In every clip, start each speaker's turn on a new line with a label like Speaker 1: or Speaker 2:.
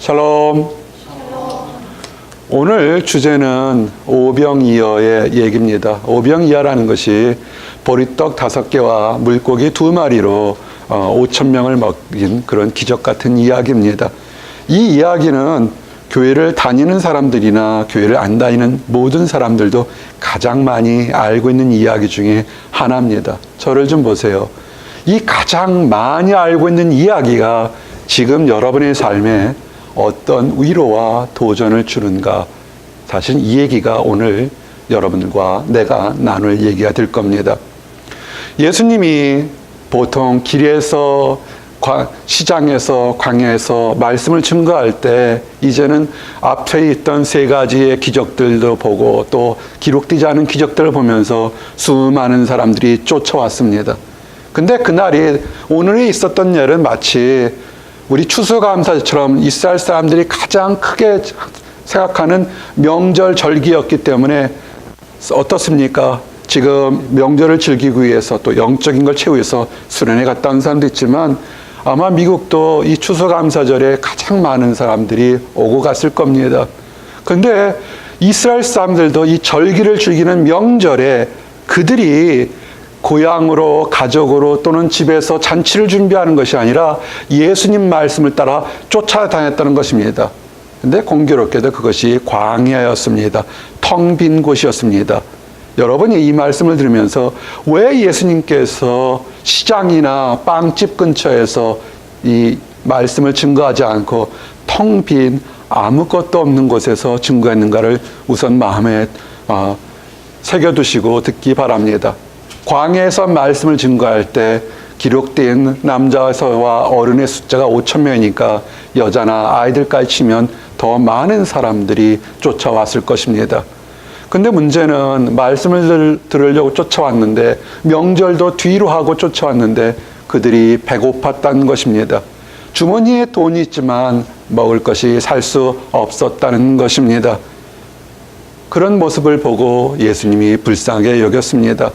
Speaker 1: 샬롬. 오늘 주제는 오병이어의 얘기입니다. 오병이어라는 것이 보리떡 5개와 물고기 2마리로 5,000명을 먹인 그런 기적 같은 이야기입니다. 이 이야기는 교회를 다니는 사람들이나 교회를 안 다니는 모든 사람들도 가장 많이 알고 있는 이야기 중에 하나입니다. 저를 좀 보세요. 이 가장 많이 알고 있는 이야기가 지금 여러분의 삶에 어떤 위로와 도전을 주는가, 사실 이 얘기가 오늘 여러분과 내가 나눌 얘기가 될 겁니다. 예수님이 보통 길에서, 시장에서, 광야에서 말씀을 증거할 때 이제는 앞에 있던 3가지의 기적들도 보고 또 기록되지 않은 기적들을 보면서 수많은 사람들이 쫓아왔습니다. 근데 그날이, 오늘이 있었던 일은 마치 우리 추수감사처럼 이스라엘 사람들이 가장 크게 생각하는 명절 절기였기 때문에 어떻습니까? 지금 명절을 즐기기 위해서 또 영적인 걸 채우기 위해서 수련회 갔다 온 사람도 있지만 아마 미국도 이 추수감사절에 가장 많은 사람들이 오고 갔을 겁니다. 근데 이스라엘 사람들도 이 절기를 즐기는 명절에 그들이 고향으로, 가족으로 또는 집에서 잔치를 준비하는 것이 아니라 예수님 말씀을 따라 쫓아다녔다는 것입니다. 근데 공교롭게도 그것이 광야였습니다. 텅 빈 곳이었습니다. 여러분이 이 말씀을 들으면서 왜 예수님께서 시장이나 빵집 근처에서 이 말씀을 증거하지 않고 텅 빈 아무것도 없는 곳에서 증거했는가를 우선 마음에 새겨두시고 듣기 바랍니다. 광야에서 말씀을 증거할 때 기록된 남자와 어른의 숫자가 5,000명이니까 여자나 아이들까지 치면 더 많은 사람들이 쫓아왔을 것입니다. 근데 문제는 말씀을 들으려고 쫓아왔는데, 명절도 뒤로 하고 쫓아왔는데 그들이 배고팠다는 것입니다. 주머니에 돈이 있지만 먹을 것이 살 수 없었다는 것입니다. 그런 모습을 보고 예수님이 불쌍하게 여겼습니다.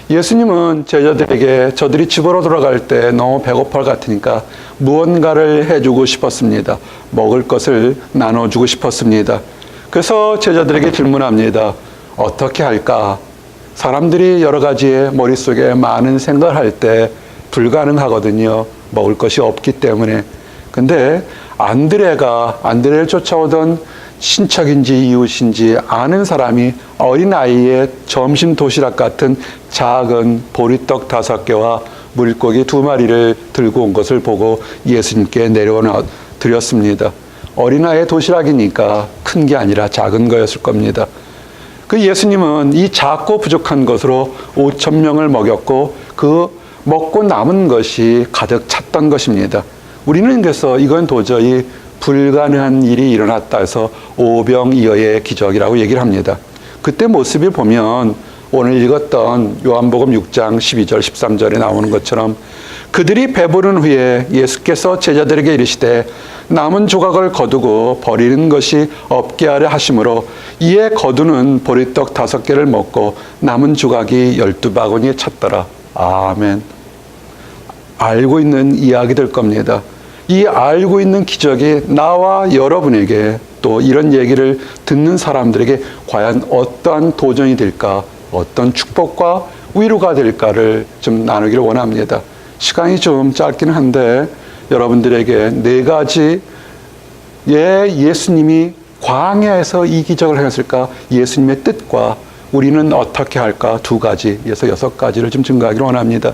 Speaker 1: 예수님은 제자들에게 저들이 집으로 돌아갈 때 너무 배고플 것 같으니까 무언가를 해주고 싶었습니다. 먹을 것을 나눠주고 싶었습니다. 그래서 제자들에게 질문합니다. 어떻게 할까? 사람들이 여러 가지의 머릿속에 많은 생각을 할 때 불가능하거든요. 먹을 것이 없기 때문에. 근데 안드레를 쫓아오던 친척인지 이웃인지 아는 사람이 어린아이의 점심 도시락 같은 작은 보리떡 5개와 물고기 2마리를 들고 온 것을 보고 예수님께 내려놔 드렸습니다. 어린아이의 도시락이니까 큰 게 아니라 작은 거였을 겁니다. 그 예수님은 이 작고 부족한 것으로 5,000명을 먹였고 그 먹고 남은 것이 가득 찼던 것입니다. 우리는 그래서 이건 도저히 불가능한 일이 일어났다 해서 오병이어의 기적이라고 얘기를 합니다. 그때 모습을 보면 오늘 읽었던 요한복음 6장 12절 13절에 나오는 것처럼 그들이 배부른 후에 예수께서 제자들에게 이르시되 남은 조각을 거두고 버리는 것이 없게 하려 하심으로 이에 거두는 보리떡 5개를 먹고 남은 조각이 12바구니에 찼더라. 아멘. 알고 있는 이야기될 겁니다. 이 알고 있는 기적이 나와 여러분에게 또 이런 얘기를 듣는 사람들에게 과연 어떠한 도전이 될까, 어떤 축복과 위로가 될까를 좀 나누기를 원합니다. 시간이 좀 짧기는 한데 여러분들에게 4가지의 예수님이 광야에서 이 기적을 행했을까, 예수님의 뜻과 우리는 어떻게 할까 2가지에서 6가지를 좀 증거하기를 원합니다.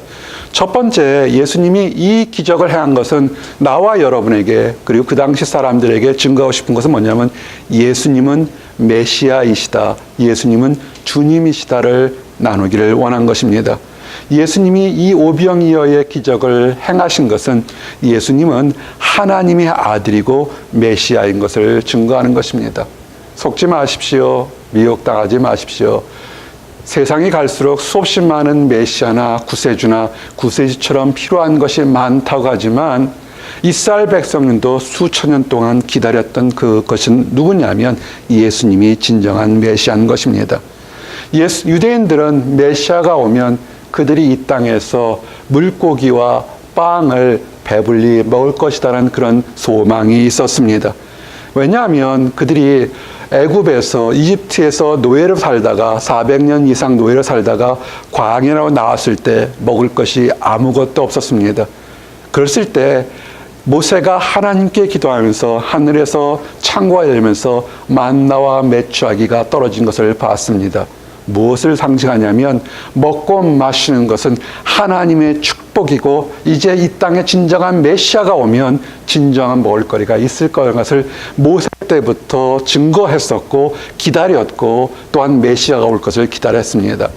Speaker 1: 첫 번째, 예수님이 이 기적을 행한 것은 나와 여러분에게 그리고 그 당시 사람들에게 증거하고 싶은 것은 뭐냐면 예수님은 메시아이시다, 예수님은 주님이시다를 나누기를 원한 것입니다. 예수님이 이 오병이어의 기적을 행하신 것은 예수님은 하나님의 아들이고 메시아인 것을 증거하는 것입니다. 속지 마십시오. 미혹당하지 마십시오. 세상이 갈수록 수없이 많은 메시아나 구세주나 구세주처럼 필요한 것이 많다고 하지만 이스라엘 백성들도 수천 년 동안 기다렸던 그것은 누구냐면 예수님이 진정한 메시아인 것입니다. 유대인들은 메시아가 오면 그들이 이 땅에서 물고기와 빵을 배불리 먹을 것이라는 그런 소망이 있었습니다. 왜냐하면 그들이 애굽에서 이집트에서 노예로 살다가 400년 이상 노예로 살다가 광야로 나왔을 때 먹을 것이 아무것도 없었습니다. 그랬을 때 모세가 하나님께 기도하면서 하늘에서 창고가 열리면서 만나와 메추라기가 떨어진 것을 봤습니다. 무엇을 상징하냐면 먹고 마시는 것은 하나님의 축복이고 이제 이 땅에 진정한 메시아가 오면 진정한 먹을거리가 있을 것을 모세 때부터 증거했었고 기다렸고 또한 메시아가 올 것을 기다렸습니다.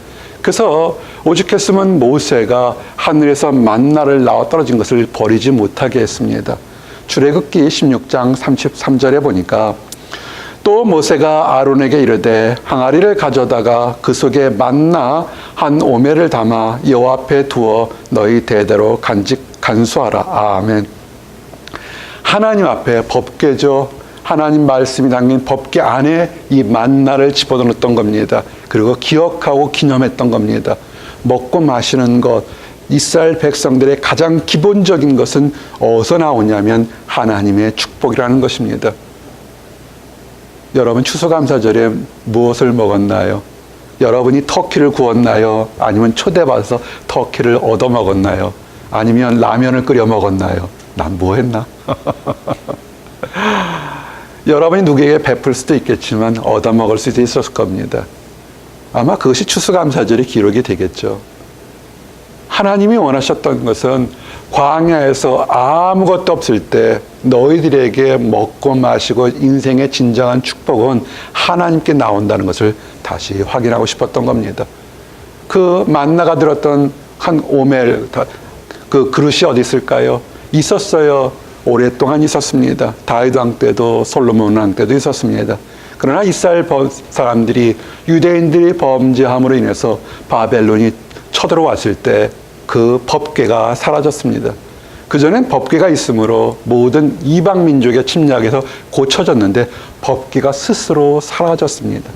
Speaker 1: 그래서 오죽했으면 모세가 하늘에서 만나를 나와 떨어진 것을 버리지 못하게 했습니다. 출애굽기 16장 33절에 보니까 또 모세가 아론에게 이르되 항아리를 가져다가 그 속에 만나 한 오멜을 담아 여호와 앞에 두어 너희 대대로 간수하라. 아멘. 하나님 앞에 법궤죠. 하나님 말씀이 담긴 법궤 안에 이 만나를 집어넣었던 겁니다. 그리고 기억하고 기념했던 겁니다. 먹고 마시는 것, 이스라엘 백성들의 가장 기본적인 것은 어디서 나오냐면 하나님의 축복이라는 것입니다. 여러분 추수감사절에 무엇을 먹었나요? 여러분이 터키를 구웠나요? 아니면 초대받아서 터키를 얻어 먹었나요? 아니면 라면을 끓여 먹었나요? 난 뭐 했나? 여러분이 누구에게 베풀 수도 있겠지만 얻어 먹을 수도 있었을 겁니다. 아마 그것이 추수감사절의 기록이 되겠죠. 하나님이 원하셨던 것은 광야에서 아무것도 없을 때 너희들에게 먹고 마시고 인생의 진정한 축복은 하나님께 나온다는 것을 다시 확인하고 싶었던 겁니다. 그 만나가 들었던 한 오멜, 그 그릇이 어디 있을까요? 있었어요. 오랫동안 있었습니다. 다윗 왕 때도 솔로몬 왕 때도 있었습니다. 그러나 이스라엘 사람들이 유대인들이 범죄함으로 인해서 바벨론이 쳐들어왔을 때 그 법궤가 사라졌습니다. 그전엔 법궤가 있으므로 모든 이방 민족의 침략에서 고쳐졌는데 법궤가 스스로 사라졌습니다.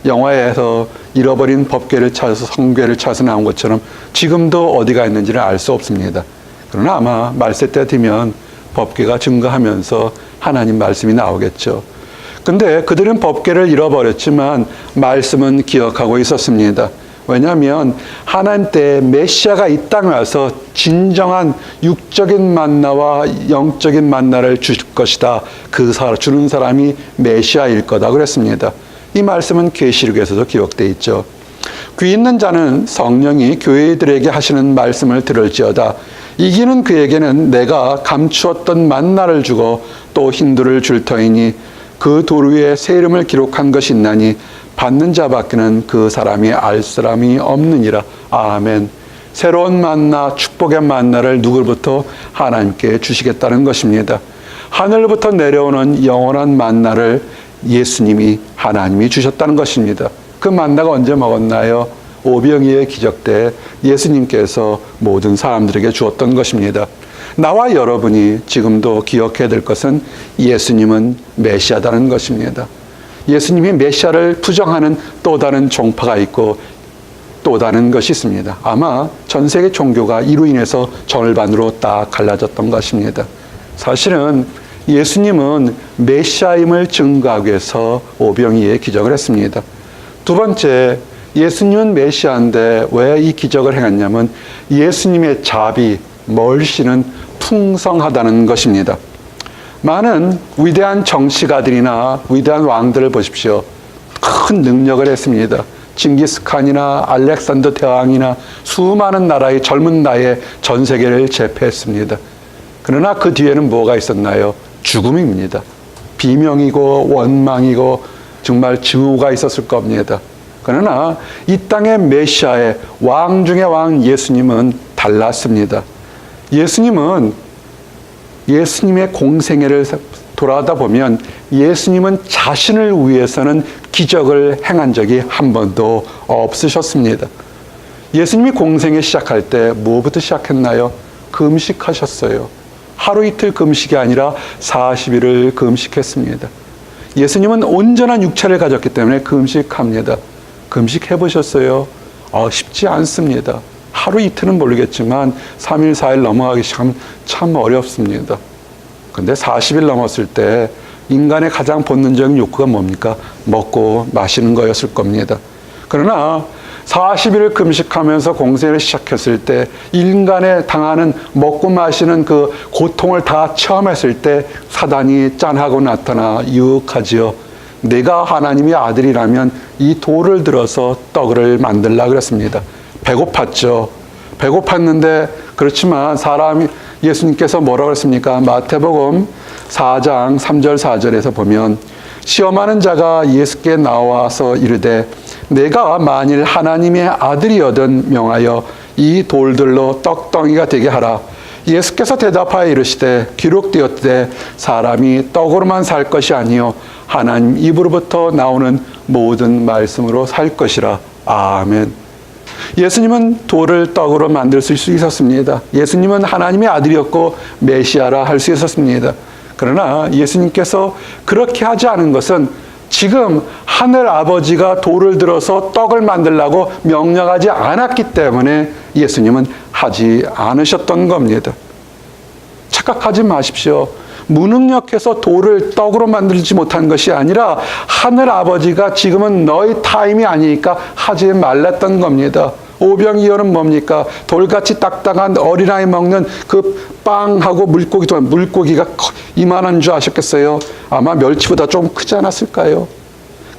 Speaker 1: 영화에서 잃어버린 법궤를 찾아서 성궤를 찾아서 나온 것처럼 지금도 어디가 있는지를 알 수 없습니다. 그러나 아마 말세 때 되면 법궤가 증가하면서 하나님 말씀이 나오겠죠. 근데 그들은 법궤를 잃어버렸지만 말씀은 기억하고 있었습니다. 왜냐하면 하나님 때 메시아가 이 땅에 와서 진정한 육적인 만나와 영적인 만나를 줄 것이다. 주는 사람이 메시아일 거다 그랬습니다. 이 말씀은 계시록에서도 기록되어 있죠. 귀 있는 자는 성령이 교회들에게 하시는 말씀을 들을지어다. 이기는 그에게는 내가 감추었던 만나를 주고 또 흰돌을 줄 터이니 그 돌 위에 새 이름을 기록한 것이 있나니 받는 자밖에는 그 사람이 알 사람이 없느니라. 아멘. 새로운 만나, 축복의 만나를 누구로부터 하나님께 주시겠다는 것입니다. 하늘부터 내려오는 영원한 만나를 예수님이 하나님이 주셨다는 것입니다. 그 만나가 언제 먹었나요? 오병이의 기적 때 예수님께서 모든 사람들에게 주었던 것입니다. 나와 여러분이 지금도 기억해야 될 것은 예수님은 메시아다는 것입니다. 예수님이 메시아를 부정하는 또 다른 종파가 있고 또 다른 것이 있습니다. 아마 전 세계 종교가 이로 인해서 절반으로 딱 갈라졌던 것입니다. 사실은 예수님은 메시아임을 증거하기 위해서 오병이의 기적을 했습니다. 두 번째, 예수님은 메시아인데 왜 이 기적을 행했냐면 예수님의 자비, 멀씨는 풍성하다는 것입니다. 많은 위대한 정치가들이나 위대한 왕들을 보십시오. 큰 능력을 했습니다. 징기스칸이나 알렉산더 대왕이나 수많은 나라의 젊은 나이에 전 세계를 제패했습니다. 그러나 그 뒤에는 뭐가 있었나요? 죽음입니다. 비명이고 원망이고 정말 증오가 있었을 겁니다. 그러나 이 땅의 메시아의 왕 중의 왕 예수님은 달랐습니다. 예수님의 공생애를 돌아가다 보면 예수님은 자신을 위해서는 기적을 행한 적이 한 번도 없으셨습니다. 예수님이 공생애 시작할 때 뭐부터 시작했나요? 금식하셨어요. 하루 이틀 금식이 아니라 40일을 금식했습니다. 예수님은 온전한 육체를 가졌기 때문에 금식합니다. 금식해 보셨어요? 쉽지 않습니다. 하루 이틀은 모르겠지만 3일, 4일 넘어가기 시작하면 참 어렵습니다. 근데 40일 넘었을 때 인간의 가장 본능적인 욕구가 뭡니까? 먹고 마시는 거였을 겁니다. 그러나 40일을 금식하면서 공생을 시작했을 때 인간의 당하는 먹고 마시는 그 고통을 다 체험했을 때 사단이 짠하고 나타나 유혹하지요. 내가 하나님의 아들이라면 이 돌을 들어서 떡을 만들라 그랬습니다. 배고팠죠. 배고팠는데 그렇지만 예수님께서 뭐라고 했습니까? 마태복음 4장 3절 4절에서 보면 시험하는 자가 예수께 나와서 이르되 내가 만일 하나님의 아들이거든 명하여 이 돌들로 떡덩이가 되게 하라. 예수께서 대답하여 이르시되 기록되었되 사람이 떡으로만 살 것이 아니요 하나님 입으로부터 나오는 모든 말씀으로 살 것이라. 아멘. 예수님은 돌을 떡으로 만들 수 있었습니다. 예수님은 하나님의 아들이었고 메시아라 할 수 있었습니다. 그러나 예수님께서 그렇게 하지 않은 것은 지금 하늘 아버지가 돌을 들어서 떡을 만들라고 명령하지 않았기 때문에 예수님은 하지 않으셨던 겁니다. 착각하지 마십시오. 무능력해서 돌을 떡으로 만들지 못한 것이 아니라 하늘 아버지가 지금은 너희 타임이 아니니까 하지 말랐던 겁니다. 오병이어는 뭡니까? 돌같이 딱딱한 어린아이 먹는 그 빵하고 물고기가 이만한 줄 아셨겠어요? 아마 멸치보다 좀 크지 않았을까요?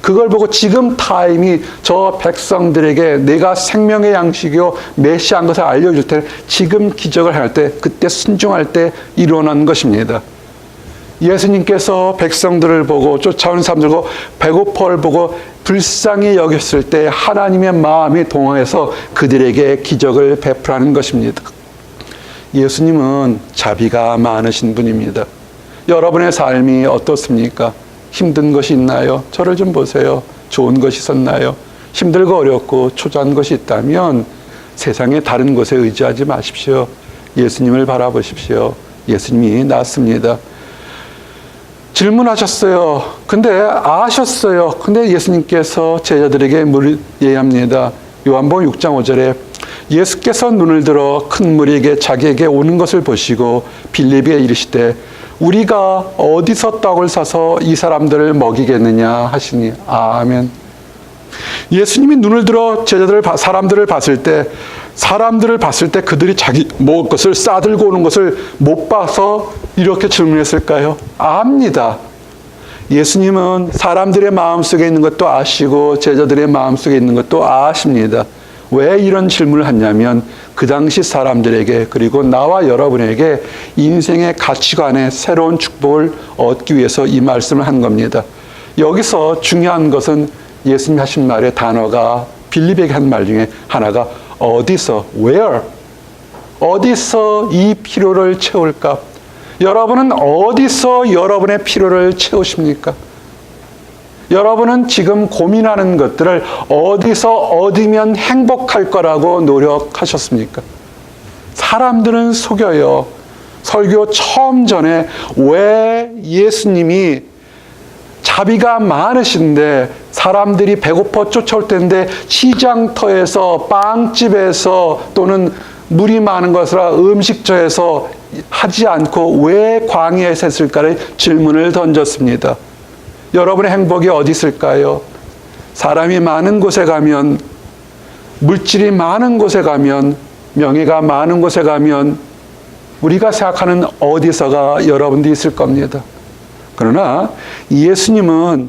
Speaker 1: 그걸 보고 지금 타임이 저 백성들에게 내가 생명의 양식이요 메시아인 것을 알려줄 때 지금 기적을 할 때 그때 순종할 때 일어난 것입니다. 예수님께서 백성들을 보고 쫓아오는 사람들을 보고 배고파를 보고 불쌍히 여겼을 때 하나님의 마음이 동하여서 그들에게 기적을 베풀하는 것입니다. 예수님은 자비가 많으신 분입니다. 여러분의 삶이 어떻습니까? 힘든 것이 있나요? 저를 좀 보세요. 좋은 것이 있었나요? 힘들고 어렵고 초조한 것이 있다면 세상의 다른 곳에 의지하지 마십시오. 예수님을 바라보십시오. 예수님이 낫습니다. 질문하셨어요. 근데 아셨어요. 근데 예수님께서 제자들에게 예합니다. 요한복음 6장 5절에 예수께서 눈을 들어 큰 무리에게 자기에게 오는 것을 보시고 빌립에게 이르시되 우리가 어디서 떡을 사서 이 사람들을 먹이겠느냐 하시니. 아멘. 예수님이 눈을 들어 사람들을 봤을 때 그들이 자기 먹을 것을 싸들고 오는 것을 못 봐서 이렇게 질문했을까요? 압니다. 예수님은 사람들의 마음속에 있는 것도 아시고 제자들의 마음속에 있는 것도 아십니다. 왜 이런 질문을 했냐면 그 당시 사람들에게 그리고 나와 여러분에게 인생의 가치관의 새로운 축복을 얻기 위해서 이 말씀을 한 겁니다. 여기서 중요한 것은 예수님이 하신 말의 단어가 빌립에게 한 말 중에 하나가 어디서, where? 어디서 이 필요를 채울까? 여러분은 어디서 여러분의 필요를 채우십니까? 여러분은 지금 고민하는 것들을 어디서 얻으면 행복할 거라고 노력하셨습니까? 사람들은 속여요. 설교 처음 전에 왜 예수님이 자비가 많으신데 사람들이 배고파 쫓아올 텐데 시장터에서 빵집에서 또는 물이 많은 것이라 음식점에서 하지 않고 왜 광야에서 했을까를 질문을 던졌습니다. 여러분의 행복이 어디 있을까요? 사람이 많은 곳에 가면, 물질이 많은 곳에 가면, 명예가 많은 곳에 가면 우리가 생각하는 어디서가 여러분들이 있을 겁니다. 그러나 예수님은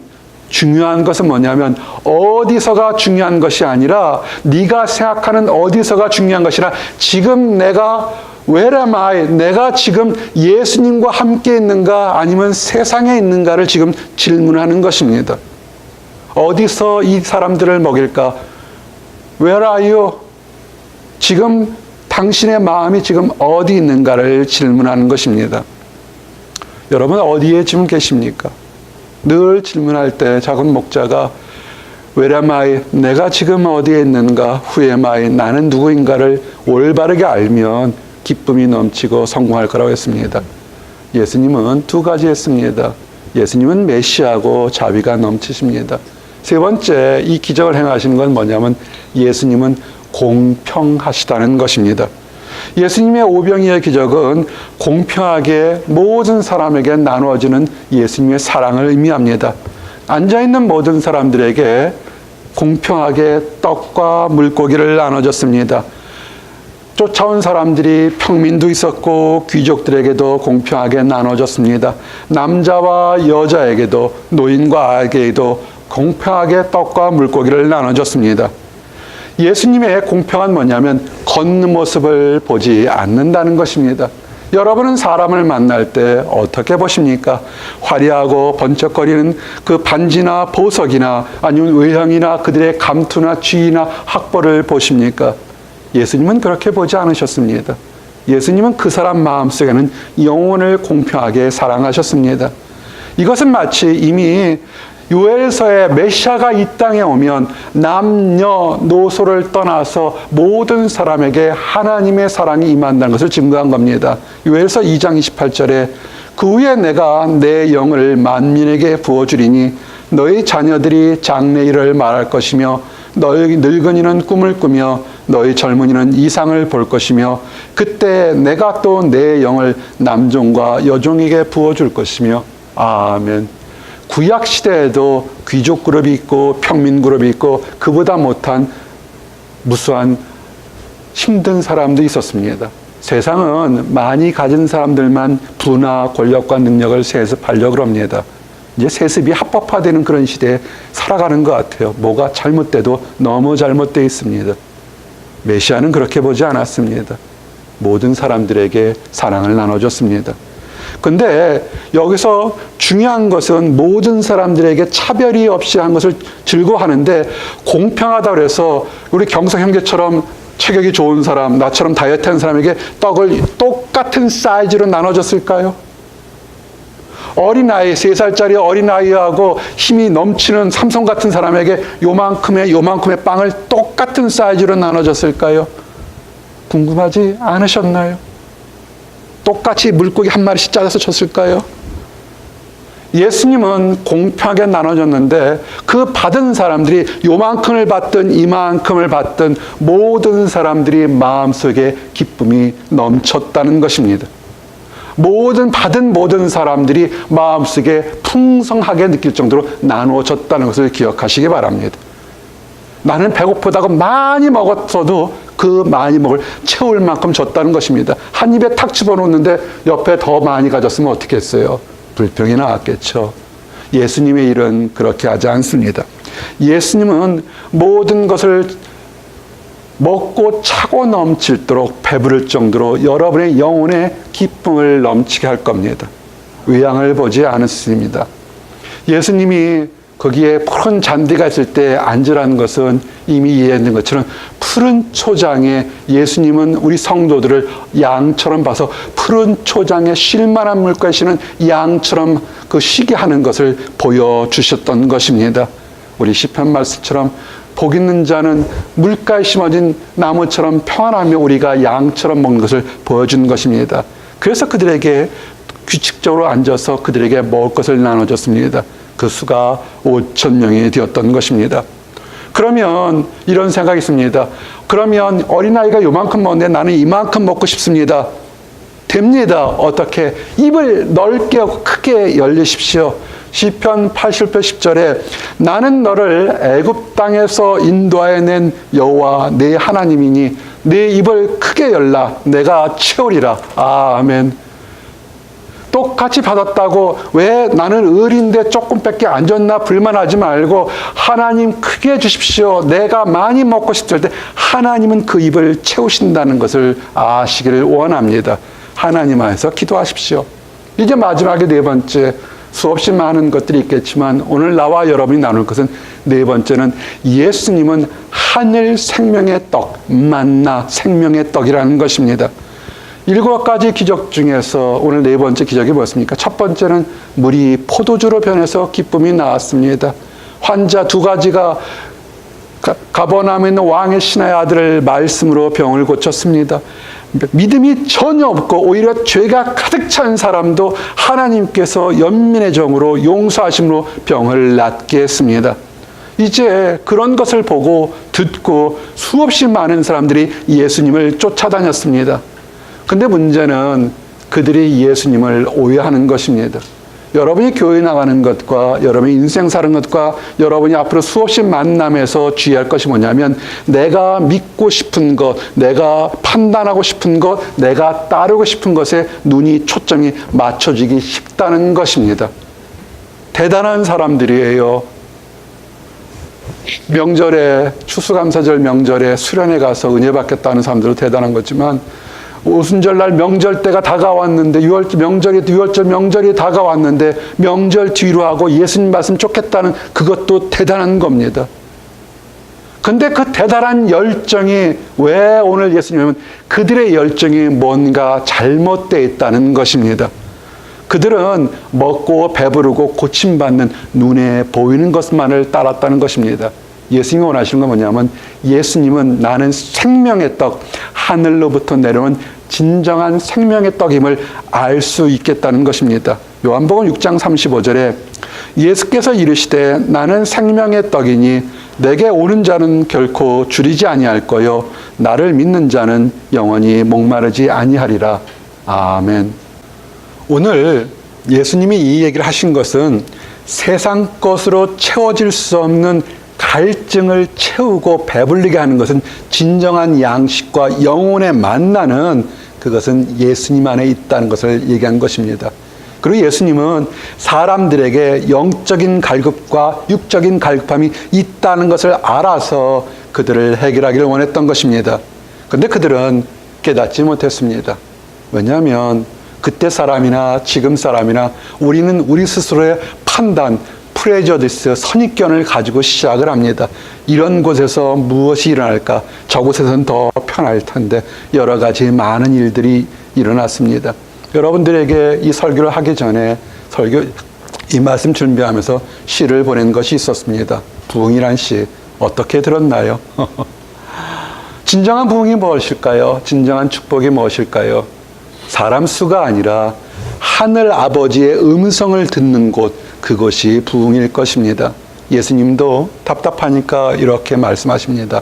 Speaker 1: 중요한 것은 뭐냐면 어디서가 중요한 것이 아니라 네가 생각하는 어디서가 중요한 것이라 지금 내가 Where am I? 내가 지금 예수님과 함께 있는가 아니면 세상에 있는가를 지금 질문하는 것입니다. 어디서 이 사람들을 먹일까? Where are you? 지금 당신의 마음이 지금 어디 있는가를 질문하는 것입니다. 여러분 어디에 지금 계십니까? 늘 질문할 때 작은 목자가 Where am I? 내가 지금 어디에 있는가? Who am I? 나는 누구인가를 올바르게 알면 기쁨이 넘치고 성공할 거라고 했습니다. 예수님은 두 가지 했습니다. 예수님은 메시아고 자비가 넘치십니다. 세 번째 이 기적을 행하시는 건 뭐냐면 예수님은 공평하시다는 것입니다. 예수님의 오병이의 기적은 공평하게 모든 사람에게 나누어지는 예수님의 사랑을 의미합니다. 앉아있는 모든 사람들에게 공평하게 떡과 물고기를 나눠줬습니다. 쫓아온 사람들이 평민도 있었고 귀족들에게도 공평하게 나눠줬습니다. 남자와 여자에게도 노인과 아이에게도 공평하게 떡과 물고기를 나눠줬습니다. 예수님의 공평은 뭐냐면 걷는 모습을 보지 않는다는 것입니다. 여러분은 사람을 만날 때 어떻게 보십니까? 화려하고 번쩍거리는 그 반지나 보석이나 아니면 외형이나 그들의 감투나 쥐나 학벌을 보십니까? 예수님은 그렇게 보지 않으셨습니다. 예수님은 그 사람 마음속에는 영혼을 공평하게 사랑하셨습니다. 이것은 마치 이미 요엘서에 메시아가 이 땅에 오면 남녀노소를 떠나서 모든 사람에게 하나님의 사랑이 임한다는 것을 증거한 겁니다. 요엘서 2장 28절에 그 후에 내가 내 영을 만민에게 부어주리니 너희 자녀들이 장래일을 말할 것이며 너희 늙은이는 꿈을 꾸며 너희 젊은이는 이상을 볼 것이며 그때 내가 또 내 영을 남종과 여종에게 부어줄 것이며 아멘. 구약 시대에도 귀족 그룹이 있고 평민 그룹이 있고 그보다 못한 무수한 힘든 사람도 있었습니다. 세상은 많이 가진 사람들만 부나 권력과 능력을 세습하려고 합니다. 이제 세습이 합법화되는 그런 시대에 살아가는 것 같아요. 뭐가 잘못돼도 너무 잘못되어 있습니다. 메시아는 그렇게 보지 않았습니다. 모든 사람들에게 사랑을 나눠줬습니다. 근데 여기서 중요한 것은 모든 사람들에게 차별이 없이 한 것을 즐거워하는데 공평하다고 해서 우리 경석 형제처럼 체격이 좋은 사람, 나처럼 다이어트한 사람에게 떡을 똑같은 사이즈로 나눠줬을까요? 어린아이, 3살짜리 어린아이하고 힘이 넘치는 삼손 같은 사람에게 요만큼의 빵을 똑같은 사이즈로 나눠줬을까요? 궁금하지 않으셨나요? 똑같이 물고기 한 마리씩 잘라서 줬을까요? 예수님은 공평하게 나눠줬는데 그 받은 사람들이 요만큼을 받든 이만큼을 받든 모든 사람들이 마음속에 기쁨이 넘쳤다는 것입니다. 받은 모든 사람들이 마음속에 풍성하게 느낄 정도로 나누어졌다는 것을 기억하시기 바랍니다. 나는 배고프다고 많이 먹었어도 그 많이 먹을 채울 만큼 줬다는 것입니다. 한 입에 탁 집어넣는데 옆에 더 많이 가졌으면 어떻게 했어요? 불평이 나왔겠죠. 예수님의 일은 그렇게 하지 않습니다. 예수님은 모든 것을 먹고 차고 넘칠도록 배부를 정도로 여러분의 영혼의 기쁨을 넘치게 할 겁니다. 외양을 보지 않았습니다. 예수님이 거기에 푸른 잔디가 있을 때 앉으라는 것은 이미 이해했는 것처럼 푸른 초장에 예수님은 우리 성도들을 양처럼 봐서 푸른 초장에 쉴만한 물가에 쉬는 양처럼 그 쉬게 하는 것을 보여주셨던 것입니다. 우리 시편 말씀처럼 복 있는 자는 물가에 심어진 나무처럼 평안하며 우리가 양처럼 먹는 것을 보여준 것입니다. 그래서 그들에게 규칙적으로 앉아서 그들에게 먹을 것을 나눠줬습니다. 그 수가 5,000명이 되었던 것입니다. 그러면 이런 생각이 있습니다. 그러면 어린아이가 요만큼 먹는데 나는 이만큼 먹고 싶습니다. 됩니다. 어떻게? 입을 넓게 하고 크게 열리십시오. 시편 80편 10절에 나는 너를 애굽 땅에서 인도하여낸 여호와 내 하나님이니 내 입을 크게 열라 내가 채우리라. 아멘. 똑같이 받았다고 왜 나는 을인데 조금 밖에 안 줬나 불만하지 말고 하나님 크게 주십시오. 내가 많이 먹고 싶을 때 하나님은 그 입을 채우신다는 것을 아시기를 원합니다. 하나님 안에서 기도하십시오. 이제 마지막에 네 번째, 수없이 많은 것들이 있겠지만 오늘 나와 여러분이 나눌 것은 네 번째는 예수님은 하늘 생명의 떡, 만나 생명의 떡이라는 것입니다. 7가지 기적 중에서 오늘 네 번째 기적이 무엇입니까? 첫 번째는 물이 포도주로 변해서 기쁨이 나왔습니다. 환자 2가지가 가버나움에 있는 왕의 신하의 아들을 말씀으로 병을 고쳤습니다. 믿음이 전혀 없고 오히려 죄가 가득 찬 사람도 하나님께서 연민의 정으로 용서하심으로 병을 낫게 했습니다. 이제 그런 것을 보고 듣고 수없이 많은 사람들이 예수님을 쫓아다녔습니다. 근데 문제는 그들이 예수님을 오해하는 것입니다. 여러분이 교회 나가는 것과 여러분이 인생 사는 것과 여러분이 앞으로 수없이 만남에서 주의할 것이 뭐냐면 내가 믿고 싶은 것, 내가 판단하고 싶은 것, 내가 따르고 싶은 것에 눈이 초점이 맞춰지기 쉽다는 것입니다. 대단한 사람들이에요. 명절에 추수감사절 명절에 수련회 가서 은혜 받겠다는 사람들도 대단한 거지만 오순절날 명절 때가 다가왔는데 유월절 명절이 다가왔는데 명절 뒤로 하고 예수님 말씀 쫓겠다는 그것도 대단한 겁니다. 근데 그 대단한 열정이 왜 오늘 예수님은 그들의 열정이 뭔가 잘못되어 있다는 것입니다. 그들은 먹고 배부르고 고침받는 눈에 보이는 것만을 따랐다는 것입니다. 예수님이 원하시는 건 뭐냐면 예수님은 나는 생명의 떡, 하늘로부터 내려온 진정한 생명의 떡임을 알 수 있겠다는 것입니다. 요한복음 6장 35절에 예수께서 이르시되 나는 생명의 떡이니 내게 오는 자는 결코 줄이지 아니할 거요 나를 믿는 자는 영원히 목마르지 아니하리라. 아멘. 오늘 예수님이 이 얘기를 하신 것은 세상 것으로 채워질 수 없는 갈증을 채우고 배불리게 하는 것은 진정한 양식과 영혼의 만나는 그것은 예수님 안에 있다는 것을 얘기한 것입니다. 그리고 예수님은 사람들에게 영적인 갈급과 육적인 갈급함이 있다는 것을 알아서 그들을 해결하기를 원했던 것입니다. 그런데 그들은 깨닫지 못했습니다. 왜냐하면 그때 사람이나 지금 사람이나 우리는 우리 스스로의 판단, 프레저디스, 선입견을 가지고 시작을 합니다. 이런 곳에서 무엇이 일어날까? 저곳에서는 더 편할 텐데 여러 가지 많은 일들이 일어났습니다. 여러분들에게 이 설교를 하기 전에 이 말씀 준비하면서 시를 보낸 것이 있었습니다. 부흥이란 시 어떻게 들었나요? 진정한 부흥이 무엇일까요? 진정한 축복이 무엇일까요? 사람 수가 아니라 하늘 아버지의 음성을 듣는 곳, 그것이 부흥일 것입니다. 예수님도 답답하니까 이렇게 말씀하십니다.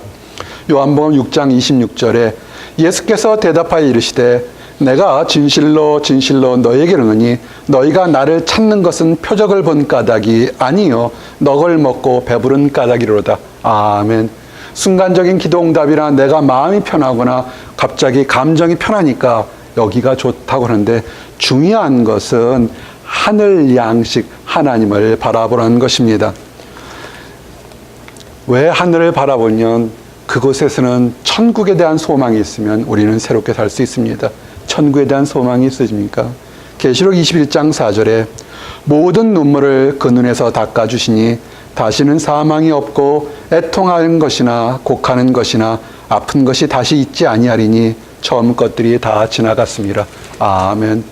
Speaker 1: 요한복음 6장 26절에 예수께서 대답하여 이르시되 내가 진실로 진실로 너에게 이르노니 너희가 나를 찾는 것은 표적을 본 까닭이 아니요 너걸 먹고 배부른 까닭이로다. 아멘. 순간적인 기도응답이나 내가 마음이 편하거나 갑자기 감정이 편하니까 여기가 좋다고 하는데 중요한 것은 하늘 양식 하나님을 바라보라는 것입니다. 왜 하늘을 바라보면 그곳에서는 천국에 대한 소망이 있으면 우리는 새롭게 살 수 있습니다. 천국에 대한 소망이 있으십니까? 계시록 21장 4절에 모든 눈물을 그 눈에서 닦아주시니 다시는 사망이 없고 애통하는 것이나 곡하는 것이나 아픈 것이 다시 있지 아니하리니 처음 것들이 다 지나갔습니다. 아멘.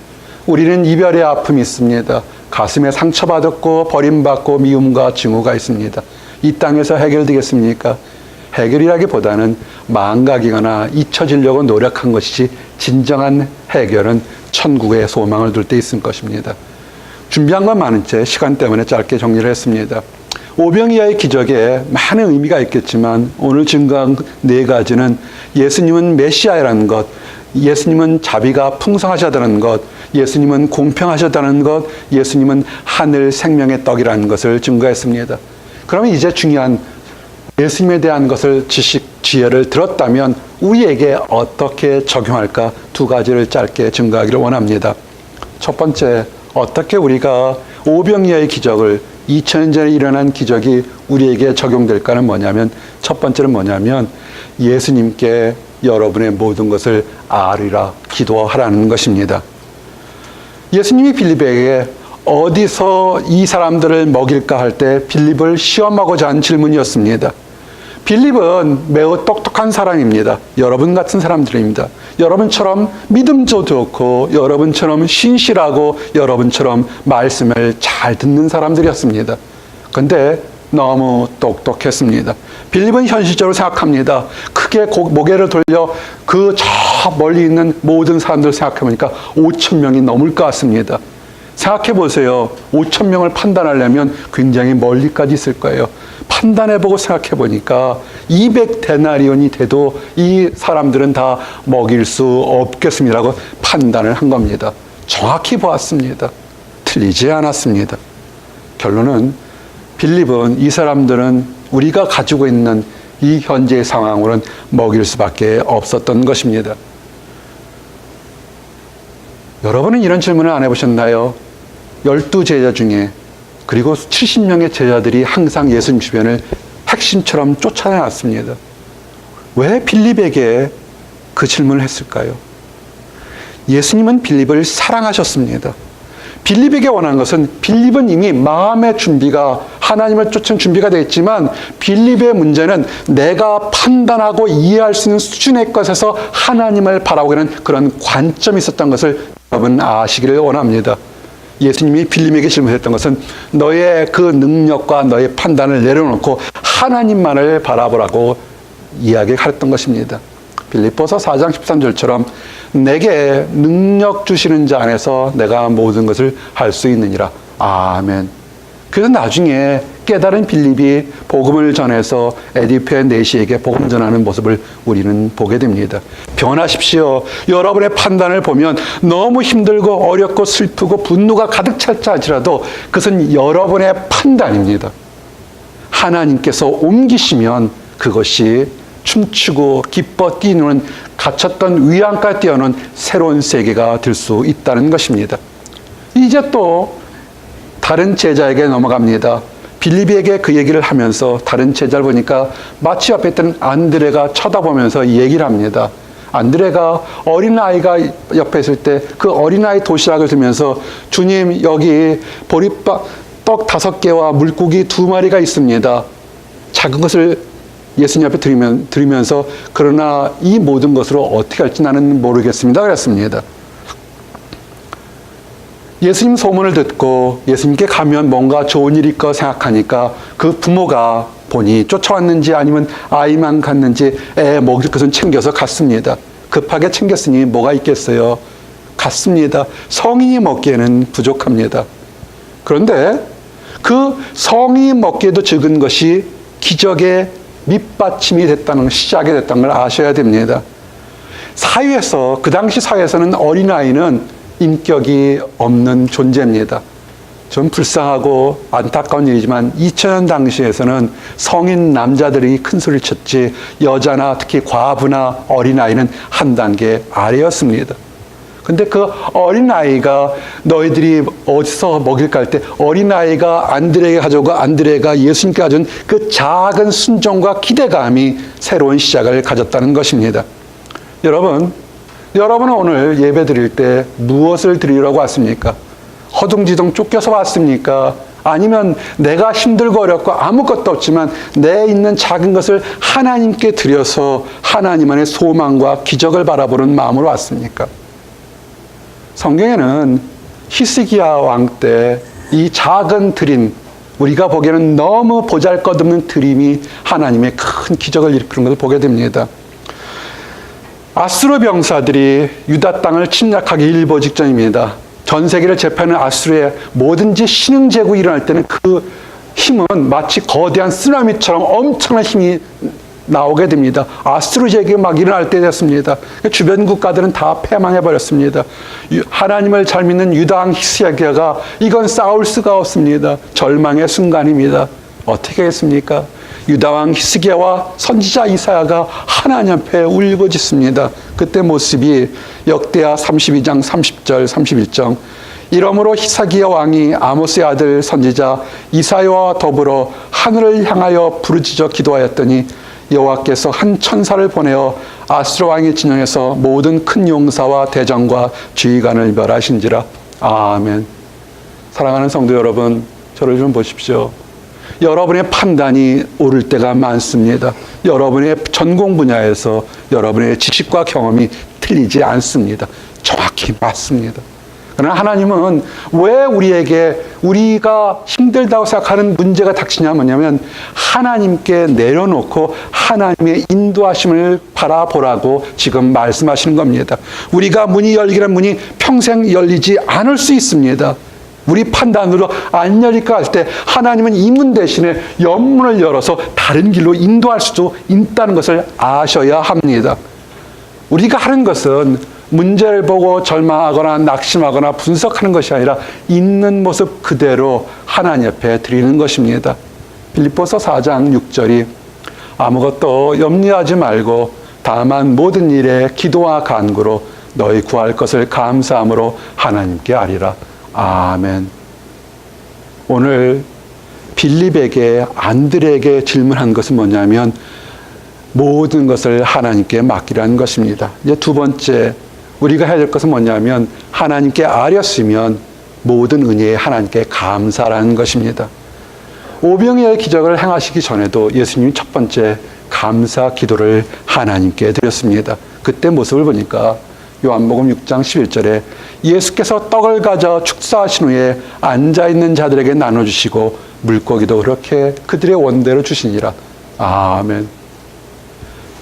Speaker 1: 우리는 이별의 아픔이 있습니다. 가슴에 상처받았고 버림받고 미움과 증오가 있습니다. 이 땅에서 해결되겠습니까? 해결이라기보다는 망각이거나 잊혀지려고 노력한 것이지 진정한 해결은 천국에 소망을 둘 때 있을 것입니다. 준비한 건 많은 채 시간 때문에 짧게 정리를 했습니다. 오병이어의 기적에 많은 의미가 있겠지만 오늘 증거한 네 가지는 예수님은 메시아라는 것, 예수님은 자비가 풍성하셨다는 것, 예수님은 공평하셨다는 것, 예수님은 하늘 생명의 떡이라는 것을 증거했습니다. 그러면 이제 중요한 예수님에 대한 것을 지혜를 들었다면 우리에게 어떻게 적용할까 두 가지를 짧게 증거하기를 원합니다. 첫 번째, 어떻게 우리가 오병이어의 기적을 2000년 전에 일어난 기적이 우리에게 적용될까는 뭐냐면 첫 번째는 뭐냐면 예수님께 여러분의 모든 것을 아뢰라 기도하라는 것입니다. 예수님이 빌립에게 어디서 이 사람들을 먹일까 할 때 빌립을 시험하고자 한 질문이었습니다. 빌립은 매우 똑똑한 사람입니다. 여러분 같은 사람들입니다. 여러분처럼 믿음도 좋고 여러분처럼 신실하고 여러분처럼 말씀을 잘 듣는 사람들이었습니다. 그런데 너무 똑똑했습니다. 빌립은 현실적으로 생각합니다. 크게 고개를 돌려 그 저 멀리 있는 모든 사람들을 생각해보니까 5,000명이 넘을 것 같습니다. 생각해 보세요. 5,000명을 판단하려면 굉장히 멀리까지 있을 거예요. 판단해보고 생각해보니까 200데나리온이 돼도 이 사람들은 다 먹일 수 없겠습니다라고 판단을 한 겁니다. 정확히 보았습니다. 틀리지 않았습니다. 결론은 빌립은 이 사람들은 우리가 가지고 있는 이 현재의 상황으로는 먹일 수밖에 없었던 것입니다. 여러분은 이런 질문을 안 해보셨나요? 12제자 중에 그리고 70명의 제자들이 항상 예수님 주변을 핵심처럼 쫓아내왔습니다. 왜 빌립에게 그 질문을 했을까요? 예수님은 빌립을 사랑하셨습니다. 빌립에게 원하는 것은 빌립은 이미 마음의 준비가 하나님을 쫓은 준비가 되어 있지만 빌립의 문제는 내가 판단하고 이해할 수 있는 수준의 것에서 하나님을 바라보게 하는 그런 관점이 있었던 것을 여러분 아시기를 원합니다. 예수님이 빌립에게 질문했던 것은 너의 그 능력과 너의 판단을 내려놓고 하나님만을 바라보라고 이야기했던 것입니다. 빌립보서 4장 13절처럼 내게 능력 주시는 자 안에서 내가 모든 것을 할 수 있느니라. 아멘. 그래서 나중에 깨달은 빌립이 복음을 전해서 에디페 네시에게 복음 전하는 모습을 우리는 보게 됩니다. 변하십시오. 여러분의 판단을 보면 너무 힘들고 어렵고 슬프고 분노가 가득 찰지 않지라도 그것은 여러분의 판단입니다. 하나님께서 옮기시면 그것이 춤추고 기뻐 뛰는 갇혔던 위안까지 뛰어는 새로운 세계가 될 수 있다는 것입니다. 이제 또 다른 제자에게 넘어갑니다. 빌립에게 그 얘기를 하면서 다른 제자를 보니까 마치 옆에 있던 안드레가 쳐다보면서 얘기를 합니다. 안드레가 어린아이가 옆에 있을 때 그 어린아이 도시락을 들면서 주님 여기 보리밥 떡 5개와 물고기 2마리가 있습니다. 작은 것을 예수님 앞에 드리면서 그러나 이 모든 것으로 어떻게 할지 나는 모르겠습니다. 그랬습니다. 예수님 소문을 듣고 예수님께 가면 뭔가 좋은 일이 있고 생각하니까 그 부모가 보니 쫓아왔는지 아니면 아이만 갔는지 애 먹일 것은 챙겨서 갔습니다. 급하게 챙겼으니 뭐가 있겠어요? 갔습니다. 성인이 먹기에는 부족합니다. 그런데 그 성인이 먹기에도 적은 것이 기적의 밑받침이 됐다는 시작이 됐다는 걸 아셔야 됩니다. 사회에서 그 당시 사회에서는 어린아이는 인격이 없는 존재입니다. 좀 불쌍하고 안타까운 일이지만 2000년 당시에서는 성인 남자들이 큰 소리를 쳤지 여자나 특히 과부나 어린아이는 한 단계 아래였습니다. 근데 그 어린아이가 너희들이 어디서 먹일까 할 때 어린아이가 안드레에게 가져오고 안드레가 예수님께 가져온 그 작은 순종과 기대감이 새로운 시작을 가졌다는 것입니다. 여러분은 오늘 예배 드릴 때 무엇을 드리려고 왔습니까? 허둥지둥 쫓겨서 왔습니까? 아니면 내가 힘들고 어렵고 아무것도 없지만 내 있는 작은 것을 하나님께 드려서 하나님 안의 소망과 기적을 바라보는 마음으로 왔습니까? 성경에는 히스기야 왕 때 이 작은 드림, 우리가 보기에는 너무 보잘것없는 드림이 하나님의 큰 기적을 일으키는 것을 보게 됩니다. 아수르 병사들이 유다 땅을 침략하기 일보 직전입니다. 전 세계를 제패하는 아수르의 뭐든지 신흥제국이 일어날 때는 그 힘은 마치 거대한 쓰나미처럼 엄청난 힘이 나오게 됩니다. 아수르 제국이 막 일어날 때 됐습니다. 주변 국가들은 다 패망해버렸습니다. 하나님을 잘 믿는 유다왕 히스기야가 이건 싸울 수가 없습니다. 절망의 순간입니다. 어떻게 했습니까? 유다왕 히스기야와 선지자 이사야가 하나님 앞에 울부짖습니다. 그때 모습이 역대하 32장 30절 31절 이러므로 히스기야 왕이 아모스의 아들 선지자 이사야와 더불어 하늘을 향하여 부르짖어 기도하였더니 여호와께서 한 천사를 보내어 아수르 왕의 진영에서 모든 큰 용사와 대장과 지휘관을 멸하신지라. 아멘. 사랑하는 성도 여러분, 저를 좀 보십시오. 여러분의 판단이 옳을 때가 많습니다. 여러분의 전공 분야에서 여러분의 지식과 경험이 틀리지 않습니다. 정확히 맞습니다. 그러나 하나님은 왜 우리에게 우리가 힘들다고 생각하는 문제가 닥치냐 뭐냐면 하나님께 내려놓고 하나님의 인도하심을 바라보라고 지금 말씀하시는 겁니다. 우리가 문이 열리라는 문이 평생 열리지 않을 수 있습니다. 우리 판단으로 안 열릴까 할 때 하나님은 이 문 대신에 옆문을 열어서 다른 길로 인도할 수도 있다는 것을 아셔야 합니다. 우리가 하는 것은 문제를 보고 절망하거나 낙심하거나 분석하는 것이 아니라 있는 모습 그대로 하나님 앞에 드리는 것입니다. 빌립보서 4장 6절이 아무것도 염려하지 말고 다만 모든 일에 기도와 간구로 너희 구할 것을 감사함으로 하나님께 아리라. 아멘. 오늘 빌립에게 안드레에게 질문한 것은 뭐냐면 모든 것을 하나님께 맡기라는 것입니다. 이제 두 번째 우리가 해야 될 것은 뭐냐면 하나님께 아렸으면 모든 은혜에 하나님께 감사라는 것입니다. 오병이어의 기적을 행하시기 전에도 예수님이 첫 번째 감사 기도를 하나님께 드렸습니다. 그때 모습을 보니까 요한복음 6장 11절에 예수께서 떡을 가져 축사하신 후에 앉아있는 자들에게 나눠주시고 물고기도 그렇게 그들의 원대로 주시니라. 아멘.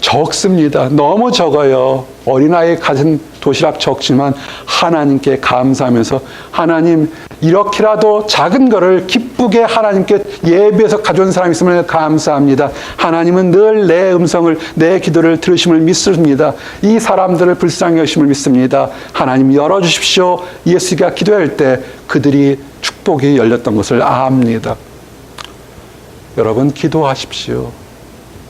Speaker 1: 적습니다. 너무 적어요. 어린아이 가진 도시락 적지만 하나님께 감사하면서 하나님 이렇게라도 작은 거를 기쁘게 하나님께 예배해서 가져온 사람이 있으면 감사합니다. 하나님은 늘 내 음성을 내 기도를 들으심을 믿습니다. 이 사람들을 불쌍히 여심을 믿습니다. 하나님 열어주십시오. 예수가 기도할 때 그들이 축복이 열렸던 것을 압니다. 여러분 기도하십시오.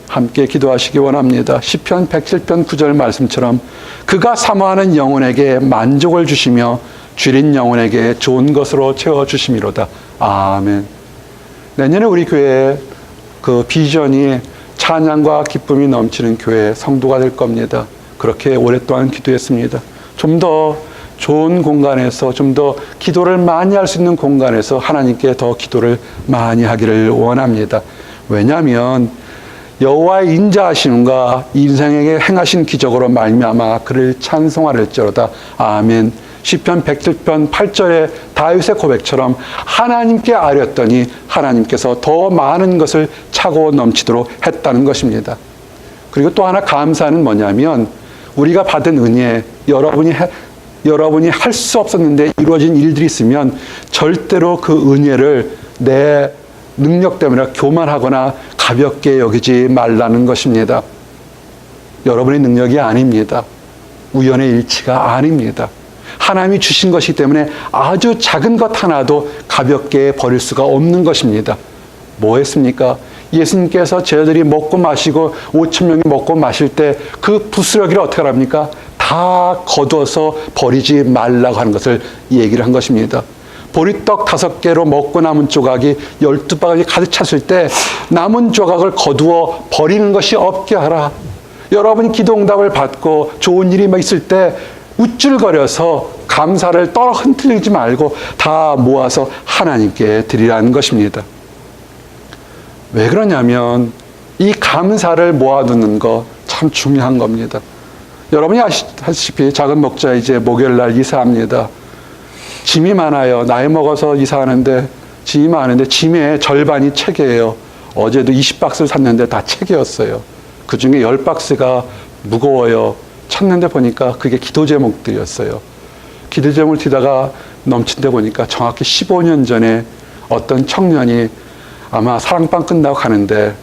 Speaker 1: 함께 기도하시기 원합니다. 시편 107편 9절 말씀처럼 그가 사모하는 영혼에게 만족을 주시며 줄인 영혼에게 좋은 것으로 채워주심이로다. 아멘. 내년에 우리 교회의 그 비전이 찬양과 기쁨이 넘치는 교회 성도가 될 겁니다. 그렇게 오랫동안 기도했습니다. 좀 더 좋은 공간에서 좀 더 기도를 많이 할 수 있는 공간에서 하나님께 더 기도를 많이 하기를 원합니다. 왜냐하면 여호와의 인자하심과 인생에게 행하신 기적으로 말미암아 그를 찬송하릴지로다. 아멘. 시편 107편 8절의 다윗의 고백처럼 하나님께 아뢰었더니 하나님께서 더 많은 것을 차고 넘치도록 했다는 것입니다. 그리고 또 하나 감사는 뭐냐면 우리가 받은 은혜, 여러분이 할 수 없었는데 이루어진 일들이 있으면 절대로 그 은혜를 내 능력 때문에 교만하거나 가볍게 여기지 말라는 것입니다. 여러분의 능력이 아닙니다. 우연의 일치가 아닙니다. 하나님이 주신 것이기 때문에 아주 작은 것 하나도 가볍게 버릴 수가 없는 것입니다. 뭐 했습니까? 예수님께서 제자들이 먹고 마시고 5,000명이 먹고 마실 때 그 부스러기를 어떻게 합니까? 다 거둬서 버리지 말라고 하는 것을 얘기를 한 것입니다. 보리떡 5개로 먹고 남은 조각이 12바가지 가득 찼을 때 남은 조각을 거두어 버리는 것이 없게 하라. 여러분이 기도응답을 받고 좋은 일이 있을 때 우쭐거려서 감사를 떨어 흔들리지 말고 다 모아서 하나님께 드리라는 것입니다. 왜 그러냐면 이 감사를 모아두는 거 참 중요한 겁니다. 여러분이 아시다시피 작은 목자 이제 목요일날 이사합니다. 짐이 많아요. 나이 먹어서 이사하는데 짐이 많은데 짐의 절반이 책이에요. 어제도 20박스를 샀는데 다 책이었어요. 그중에 10박스가 무거워요. 찾는데 보니까 그게 기도 제목들이었어요. 기도 제목을 뒤다가 넘친 데 보니까 정확히 15년 전에 어떤 청년이 아마 사랑방 끝나고 가는데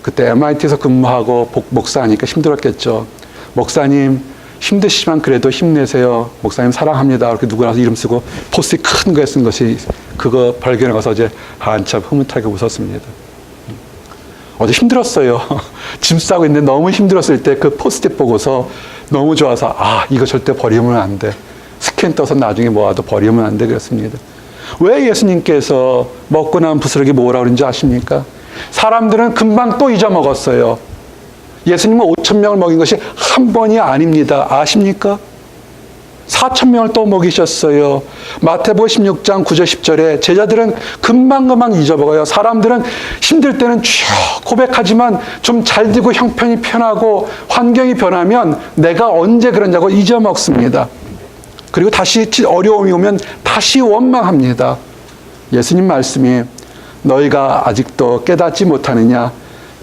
Speaker 1: 그때 MIT에서 근무하고 목사하니까 힘들었겠죠. 목사님 힘드시지만 그래도 힘내세요. 목사님 사랑합니다. 이렇게 누구나 이름 쓰고 포스트잇 큰 거에 쓴 것이 그거 발견해 가서 어제 한참 흐뭇하게 웃었습니다. 어제 힘들었어요. 짐 싸고 있는데 너무 힘들었을 때 그 포스트잇 보고서 너무 좋아서 이거 절대 버리면 안 돼. 스캔 떠서 나중에 모아도 버리면 안 돼 그랬습니다. 왜 예수님께서 먹고 남은 부스러기 모으라고 그런지 아십니까? 사람들은 금방 또 잊어먹었어요. 예수님은 5,000명을 먹인 것이 한 번이 아닙니다. 아십니까? 4,000명을 또 먹이셨어요. 마태복음 16장 9절 10절에 제자들은 금방 잊어먹어요. 사람들은 힘들 때는 쭉 고백하지만 좀 잘 되고 형편이 편하고 환경이 변하면 내가 언제 그러냐고 잊어먹습니다. 그리고 다시 어려움이 오면 다시 원망합니다. 예수님 말씀이 너희가 아직도 깨닫지 못하느냐?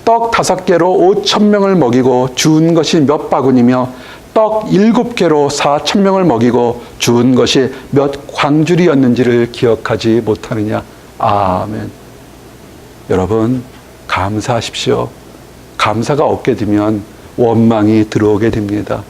Speaker 1: 떡 5개로 5,000명을 먹이고 주운 것이 몇 바구니며 떡 7개로 4,000명을 먹이고 준 것이 몇 광줄이었는지를 기억하지 못하느냐. 아멘. 여러분, 감사하십시오. 감사가 없게 되면 원망이 들어오게 됩니다.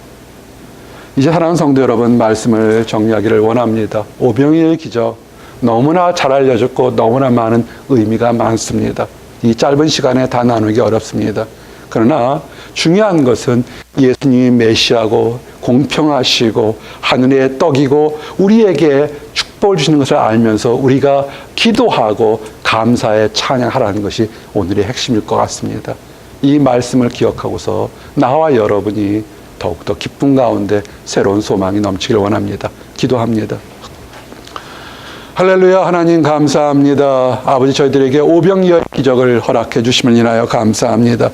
Speaker 1: 이제 사랑하는 성도 여러분, 말씀을 정리하기를 원합니다. 오병이의 기적, 너무나 잘 알려졌고 너무나 많은 의미가 많습니다. 이 짧은 시간에 다 나누기 어렵습니다. 그러나 중요한 것은 예수님이 메시아고 공평하시고 하늘의 떡이고 우리에게 축복을 주시는 것을 알면서 우리가 기도하고 감사에 찬양하라는 것이 오늘의 핵심일 것 같습니다. 이 말씀을 기억하고서 나와 여러분이 더욱더 기쁨 가운데 새로운 소망이 넘치길 원합니다. 기도합니다. 할렐루야. 하나님 감사합니다. 아버지, 저희들에게 오병이어의 기적을 허락해 주심을 인하여 감사합니다.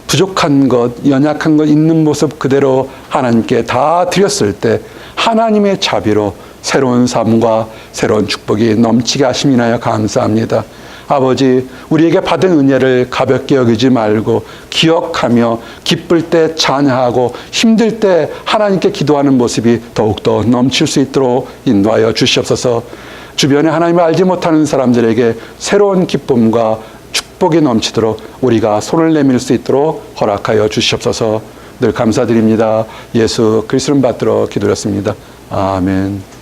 Speaker 1: 부족한 것, 연약한 것 있는 모습 그대로 하나님께 다 드렸을 때 하나님의 자비로 새로운 삶과 새로운 축복이 넘치게 하심을 인하여 감사합니다. 아버지, 우리에게 받은 은혜를 가볍게 여기지 말고 기억하며 기쁠 때 찬양하고 힘들 때 하나님께 기도하는 모습이 더욱더 넘칠 수 있도록 인도하여 주시옵소서. 주변에 하나님을 알지 못하는 사람들에게 새로운 기쁨과 축복이 넘치도록 우리가 손을 내밀 수 있도록 허락하여 주시옵소서. 늘 감사드립니다. 예수 그리스도를 받들어 기도했습니다. 아멘.